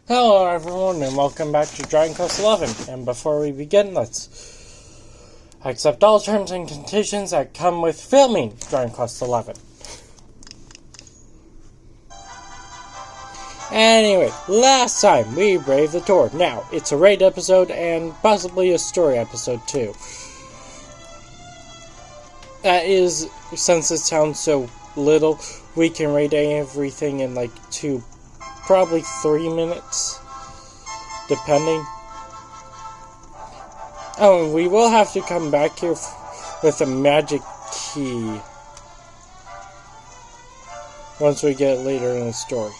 Hello everyone and welcome back to Dragon Quest XI. And before we begin, let's accept all terms and conditions that come with filming Dragon Quest XI. Anyway, last time we braved the Tor. Now, it's a raid episode and possibly a story episode too. That is, since it sounds so little, we can raid everything in like probably 3 minutes, depending. Oh, and we will have to come back here with a magic key once we get later in the story.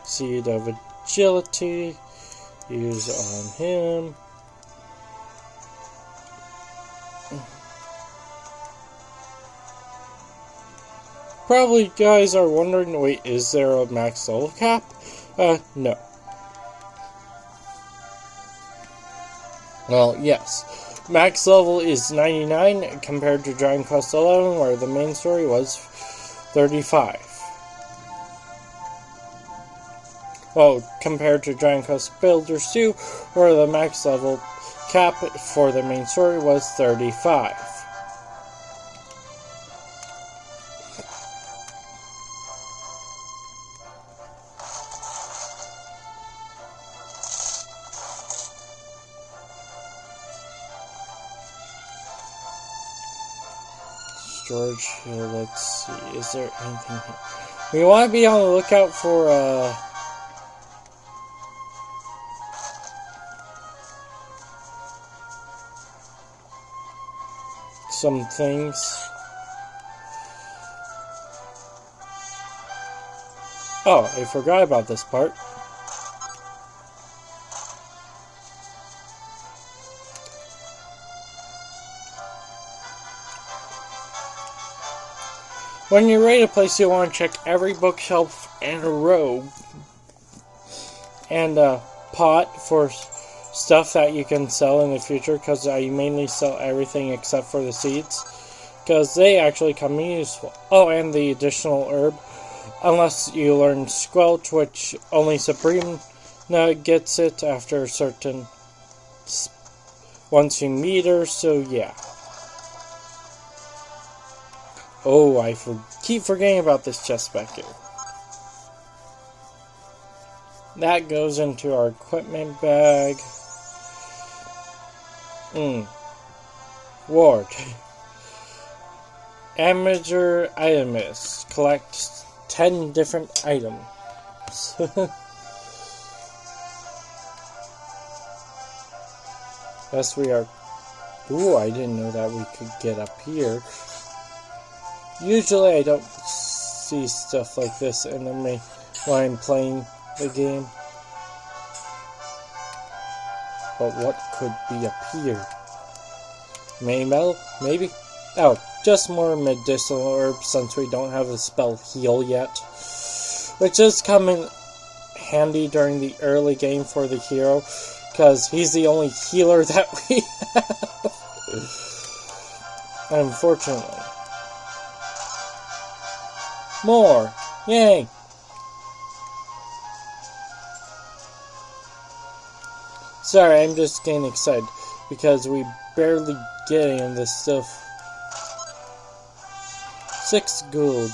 Seed of Agility. Use on him. Probably guys are wondering, wait, is there a max level cap? No. Well, yes. Max level is 99 compared to Dragon Quest XI, where the main story was 35. Well, compared to Dragon Quest Builders 2, where the max level cap for the main story was 35. Storage here, let's see, is there anything here? We want to be on the lookout for, some things. Oh, I forgot about this part. When you raid a place, you want to check every bookshelf and a row and a pot for stuff that you can sell in the future, because I mainly sell everything except for the seeds, because they actually come in useful. Oh, and the additional herb, unless you learn Squelch, which only Supreme gets it after a certain, once you meet her, so yeah. Oh, I keep forgetting about this chest back here. That goes into our equipment bag. Ward. Amateur itemist. Collect 10 different items. Yes, we are. Ooh, I didn't know that we could get up here. Usually I don't see stuff like this when I'm playing the game. But what could be up here? Metal? Maybe? Oh, just more medicinal herbs since we don't have a spell heal yet. Which does come in handy during the early game for the hero, because he's the only healer that we have. Unfortunately. More! Yay! Sorry, I'm just getting excited because we barely get any of this stuff. 6 gold.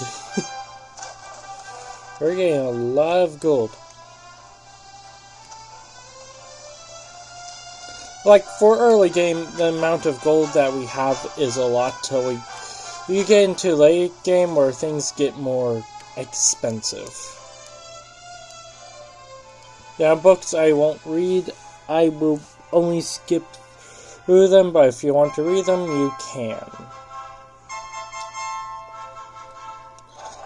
We're getting a lot of gold. Like, for early game, the amount of gold that we have is a lot till you get into late game where things get more expensive. Now, books I won't read. I will only skip through them, but if you want to read them, you can.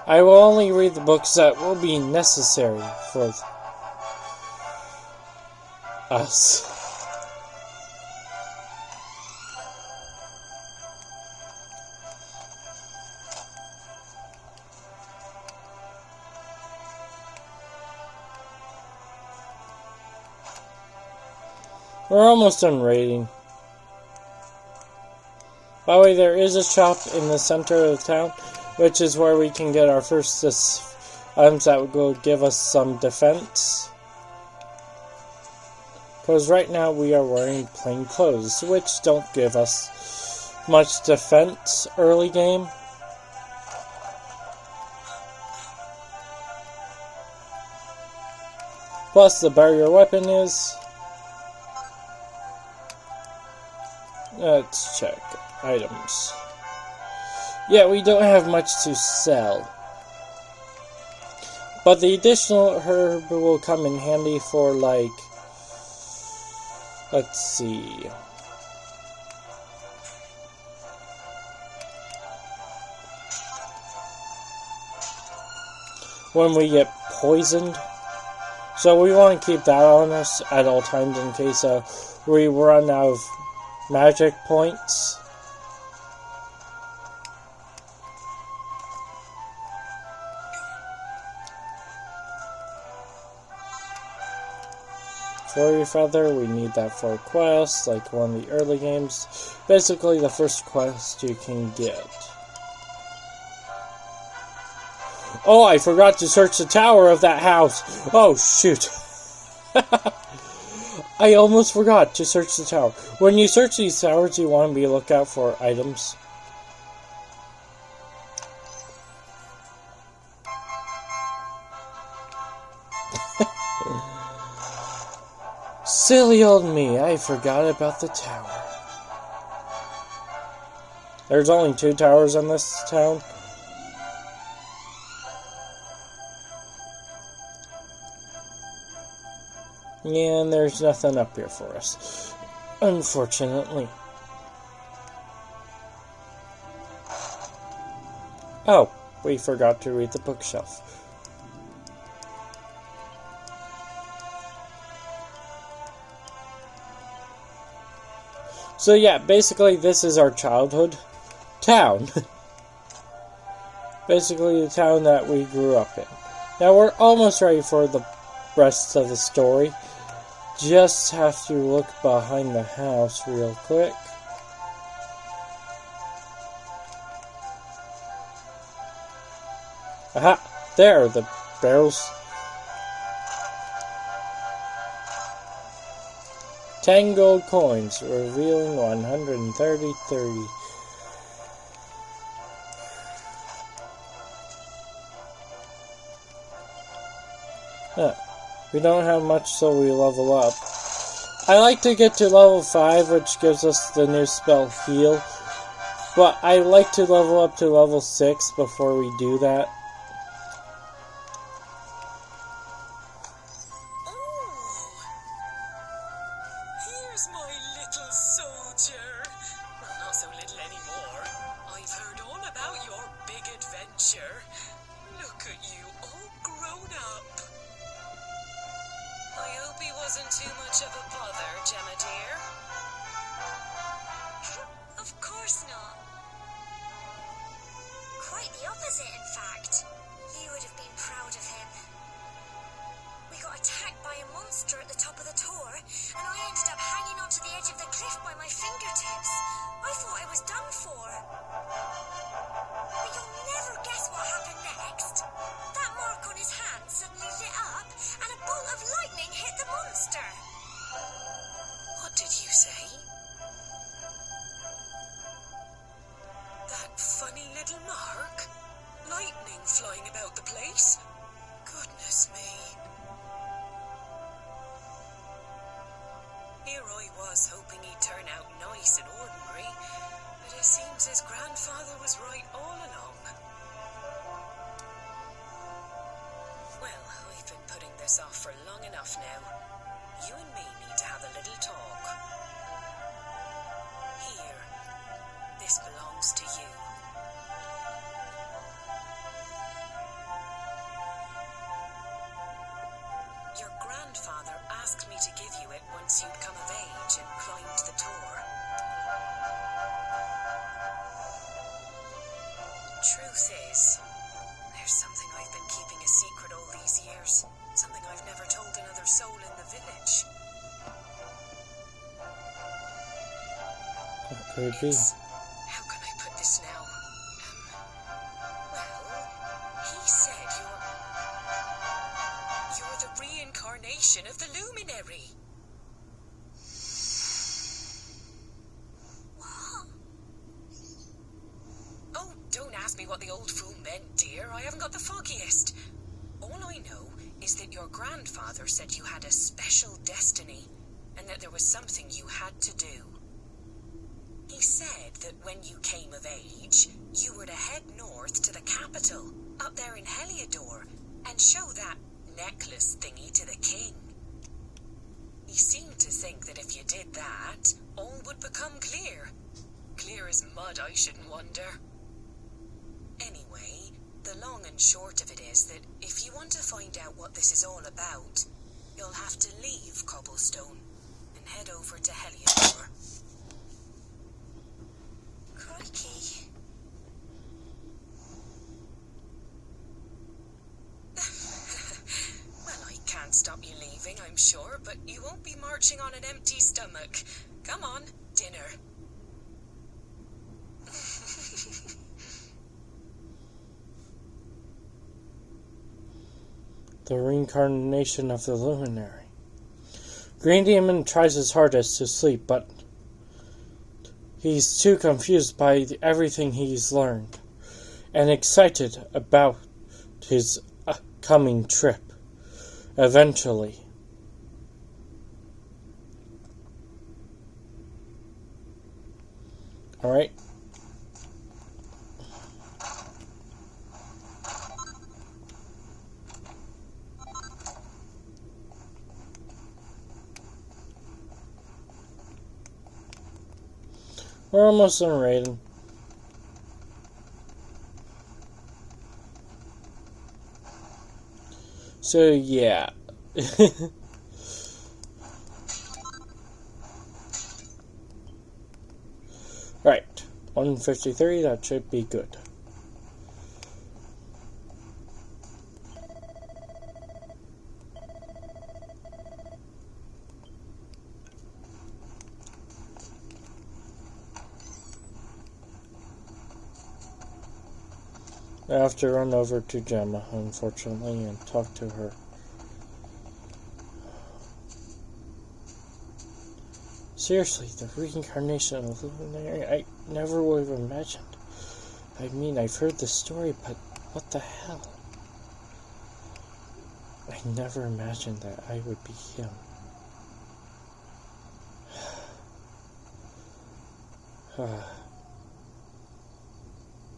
I will only read the books that will be necessary for us. We're almost done raiding. By the way, there is a shop in the center of the town, which is where we can get our first items that will give us some defense. Because right now we are wearing plain clothes, which don't give us much defense early game. Plus, the better your weapon is. Let's check items. Yeah, we don't have much to sell. But the additional herb will come in handy for, like, let's see. When we get poisoned. So we want to keep that on us at all times in case we run out of magic points. Flurry Feather, we need that for a quest, like one of the early games. Basically the first quest you can get. Oh, I forgot to search the tower of that house. Oh, shoot. I almost forgot to search the tower. When you search these towers, you want to be on the lookout for items. Silly old me, I forgot about the tower. There's only 2 towers in this town. And there's nothing up here for us, unfortunately. Oh, we forgot to read the bookshelf. So yeah, basically this is our childhood town. Basically the town that we grew up in. Now we're almost ready for the rest of the story. Just have to look behind the house real quick. Aha! There are the barrels. 10 gold coins, revealing 130. We don't have much, so we level up. I like to get to level 5, which gives us the new spell Heal. But I like to level up to level 6 before we do that. Here's my little soldier. Well, not so little anymore. I've heard all about your big adventure. Look at you, all grown up. I hope he wasn't too much of a bother, Gemma dear. Of course not. Quite the opposite, in fact. You would have been proud of him. We got attacked by a monster at the top of the tower, and I ended up hanging onto the edge of the cliff by my fingertips. I thought I was done for. But you'll never guess what happened next. That mark on his hand suddenly lit up, and a bolt of lightning hit the monster. What did you say? That funny little mark? Lightning flying about the place? Goodness me. Here I was hoping he'd turn out nice and ordinary, but it seems his grandfather was right all along. Well, we've been putting this off for long enough now. You and me need to have a little talk. Here, this belongs to you. Your grandfather asked me to give you it once you'd come of age and climbed the tower. Truth is, there's something I've been keeping a secret all these years. Something I've never told another soul in the village. What could it be? How can I put this now? Well, he said you're the reincarnation of the Luminary. What? Oh, don't ask me what the old fool meant, dear. I haven't got the foggiest. All I know is that your grandfather said you had a special destiny, and that there was something you had to do. He said that when you came of age, you were to head north to the capital, up there in Heliodor, and show that necklace thingy to the king. He seemed to think that if you did that, all would become clear. Clear as mud, I shouldn't wonder. Anyway, the long and short of it is that if you want to find out what this is all about, you'll have to leave Cobblestone and head over to Heliodor. Crikey. Well, I can't stop you leaving, I'm sure, but you won't be marching on an empty stomach. Come on, dinner. The reincarnation of the Luminary. Green Demon tries his hardest to sleep, but he's too confused by everything he's learned and excited about his coming trip. Eventually. Alright. We're almost done raiding. So, yeah. Right. 153, that should be good. I have to run over to Gemma, unfortunately, and talk to her. Seriously, the reincarnation of the Luminary, I never would have imagined. I mean, I've heard the story, but what the hell? I never imagined that I would be him.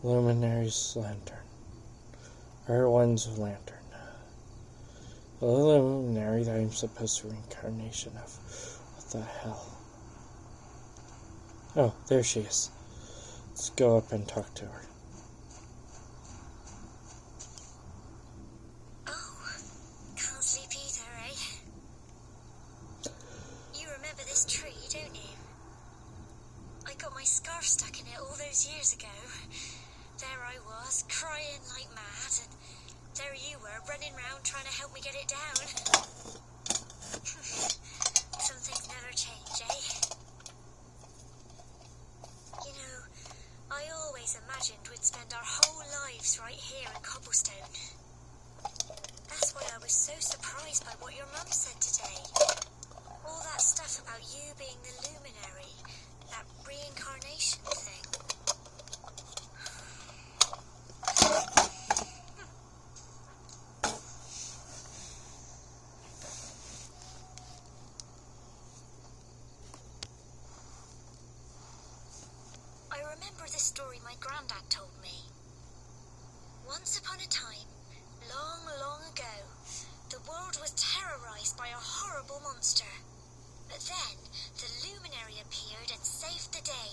Luminary's lantern. Erwin's lantern. The Luminary that I'm supposed to reincarnation of. What the hell? Oh, there she is. Let's go up and talk to her. Oh, can't sleep either, eh? You remember this tree, don't you? I got my scarf stuck in it all those years ago. There I was, crying like mad, and there you were, running round trying to help me get it down. Some things never change, eh? You know, I always imagined we'd spend our whole lives right here in Cobblestone. That's why I was so surprised by what your mum said today. All that stuff about you being the Luminary, that reincarnation thing. I remember the story my granddad told me. Once upon a time, long, long ago, the world was terrorized by a horrible monster. But then, the Luminary appeared and saved the day.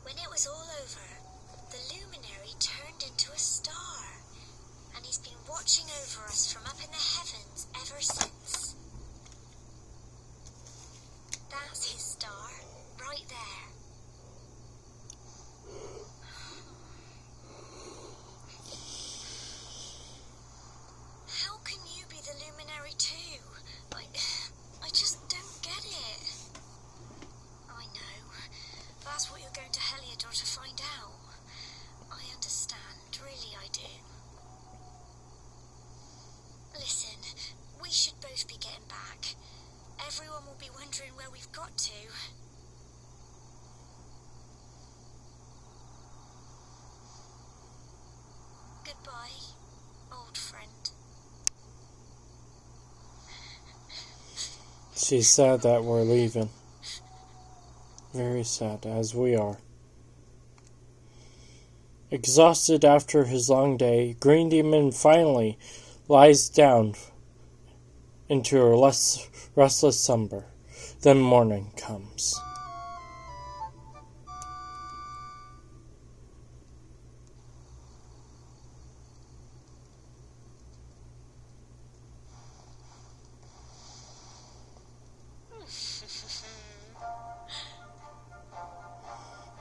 When it was all over, the Luminary turned into a star, and he's been watching over us from up in the heavens ever since. That's his star, right there. How can you be the Luminary too? I just don't get it. I know, going to Heliodor to find out. I understand, really I do. Listen, we should both be getting back. Everyone will be wondering where we've got to. Goodbye, old friend. She's sad that we're leaving. Very sad, as we are. Exhausted after his long day, Green Demon finally lies down into a restless slumber. Then morning comes.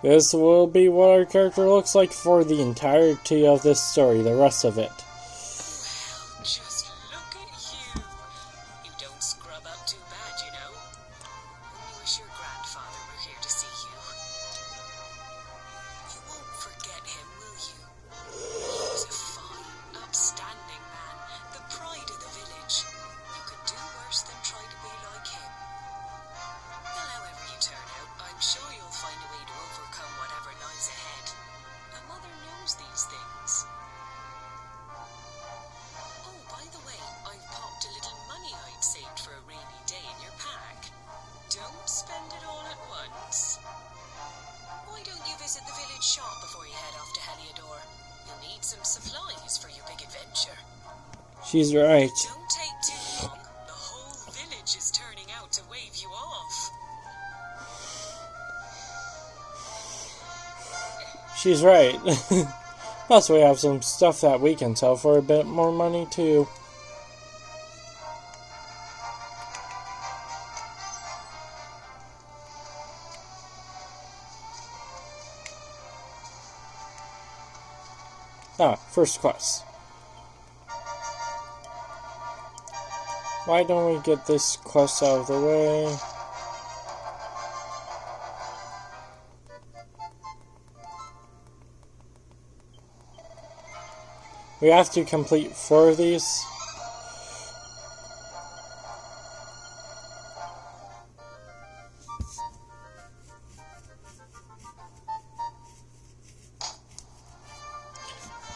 This will be what our character looks like for the entirety of this story, the rest of it. Well, just look at you. You don't scrub up too bad, you know. Only wish your grandfather were here to see you. You won't forget him, will you? He was a fine, upstanding man, the pride of the village. You could do worse than try to be like him. Well, however you turn out, I'm sure you'll find a way to overcome whatever lies ahead. A mother knows these things. Oh, by the way, I've popped a little money I'd saved for a rainy day in your pack. Don't spend it all at once. Why don't you visit the village shop before you head off to Heliodor? You'll need some supplies for your big adventure. She's right. Don't take too long. The whole village is turning out to wave you off. She's right. Plus we have some stuff that we can sell for a bit more money too. First quest. Why don't we get this quest out of the way? We have to complete 4 of these.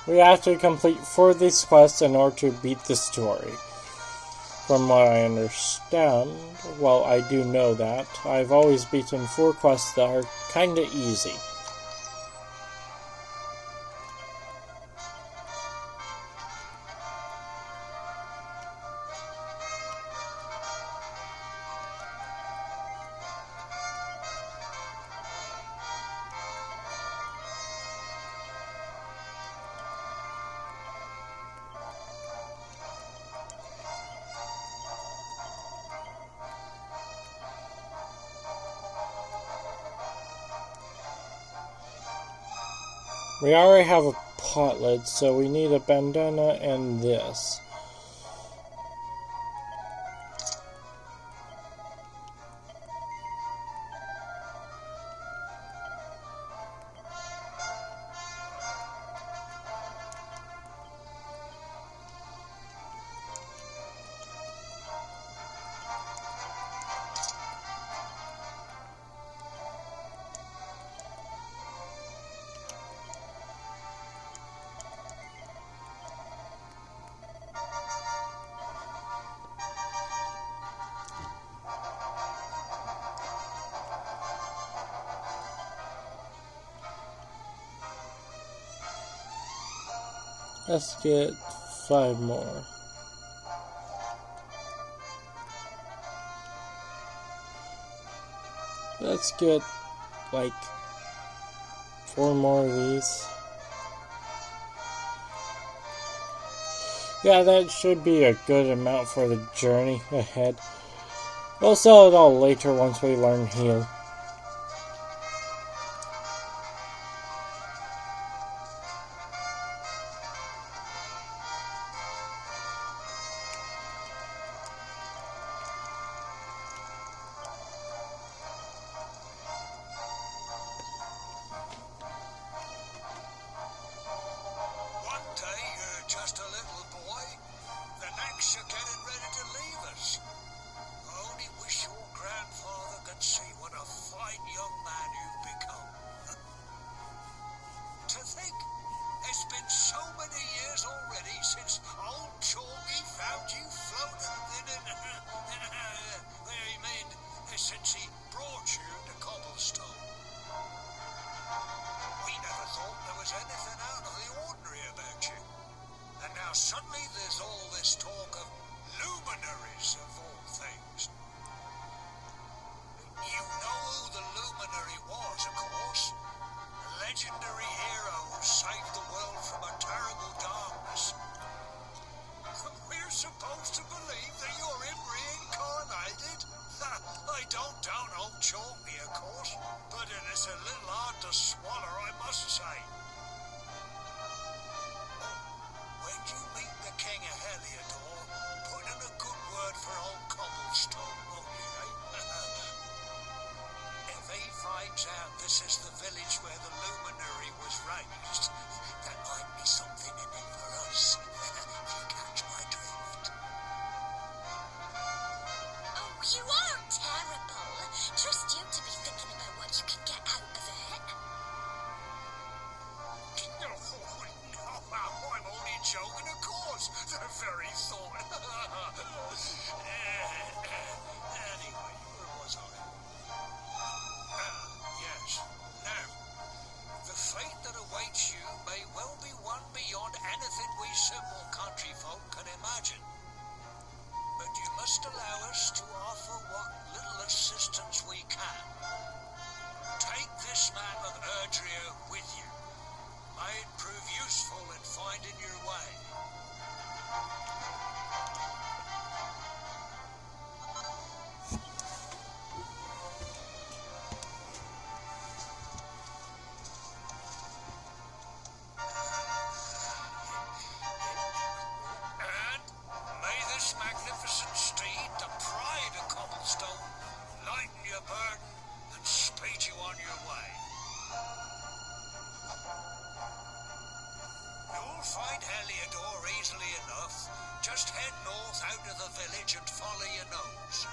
We have to complete 4 of these quests in order to beat the story. From what I understand, well, I do know that, I've always beaten 4 quests that are kinda easy. We already have a pot lid, so we need a bandana and this. Let's get 5 more. Let's get like 4 more of these. Yeah, that should be a good amount for the journey ahead. We'll sell it all later once we learn heal. legendary hero who saved the world from a terrible darkness. We're supposed to believe that you're him reincarnated? I don't doubt old Chalky, of course, but it is a little hard to swallow, I must say. When you meet the King of Heliodor, put in a good word for old Cobblestone, won't you, eh? If he finds out this is the village where the luminary was raised, that might be something in it for us, if you catch my drift. Oh, you are terrible. Trust you to be thinking about what you can get out of it. No, I'm only joking, of course. The very thought. Anyway, where was I? Yes. Now, the fate that awaits you may well be one beyond anything we simple country folk can imagine. But you must allow us to offer what little assistance we can. Take this map of Erdrea with you. May it prove useful in finding your way. And may this magnificent steed, the pride of Cobblestone, lighten your burden and speed you on your way. You'll find Heliodor easily enough. Just head north out of the village and follow your nose.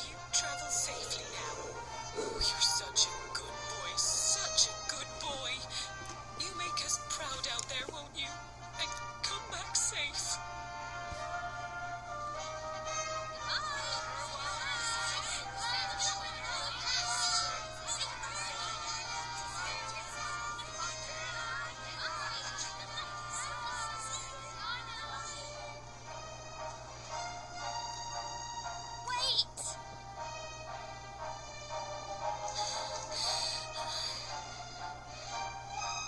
You travel safely now. Oh, you're such a good boy, such a good boy. You make us proud out there, won't you? And come back safe. Wait!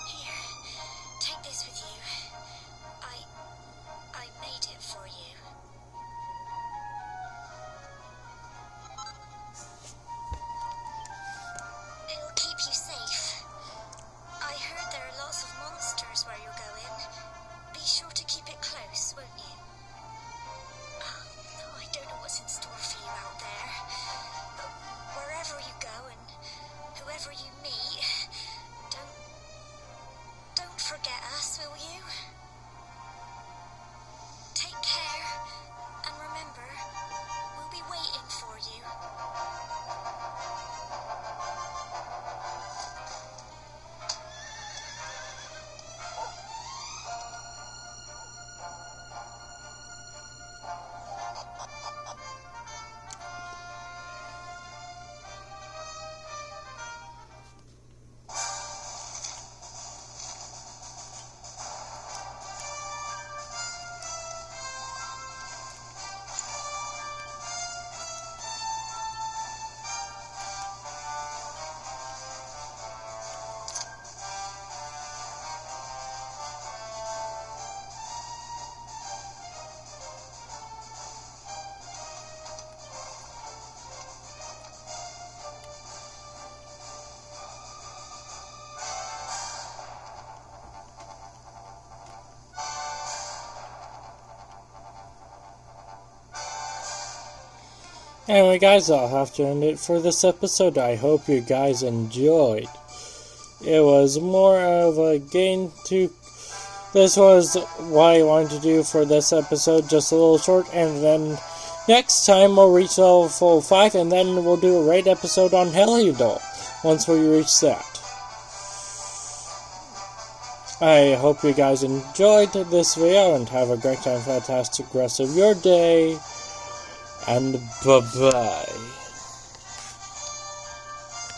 Here, take this with you. I made it for you. It'll keep you safe. I heard there are lots of monsters where you're going. Be sure to keep it close, won't you? I don't know what's in store for you out there, but wherever you go and whoever you meet, don't forget us, will you? Take care, and remember, we'll be waiting for you. Anyway guys, I'll have to end it for this episode. I hope you guys enjoyed. It was more of a game to... This was what I wanted to do for this episode, just a little short, and then next time we'll reach level 5, and then we'll do a raid episode on Heliodor, once we reach that. I hope you guys enjoyed this video, and have a great and fantastic rest of your day. And bye-bye.